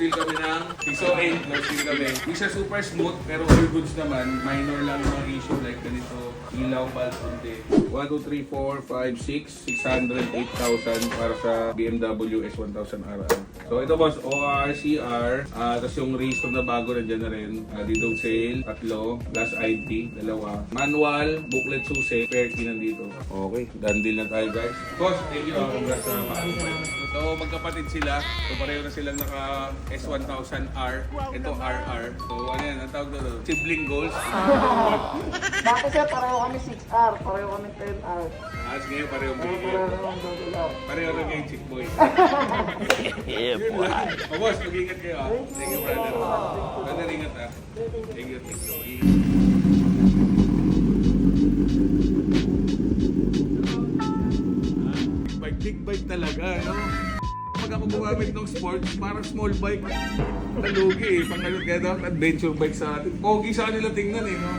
deal kami ng PISO 8, close deal kami. Hindi siya super smooth, pero all goods naman. Minor lang yung mga issue like ganito. Ilaw, bulb, kundi. 1, 2, 3, 4, 5, 6, 608,000 para sa BMW S1000RR. So ito boss, ORCR, tapos yung Racestone na bago na dyan na rin. Didong sale, 3, plus ID, 2. Manual, booklet susi, spare key nandito. Okay, done deal na tayo guys. Boss, thank you. Congrats sa mga. So magkapatid sila. So pareho na silang naka S1000R. Ito RR. So ano yan, ang tawag doon? Sibling goals. Dati sir, pareho kami 6R, pareho kami 10R. Sige, pareho Pareho bigay. naman double R. Pareho rin kayong chick boy. Yun lang. O boss, mag-ingat kayo ah. Thank you brother. Brother, ingat ah. Thank you, thank you. Big bike talaga, no? Pag ako gumamit ng sports, parang small bike. Nalugi eh. Pang ano, kaya dapat adventure bike sa atin. Pogi sa kanila tingnan eh, no?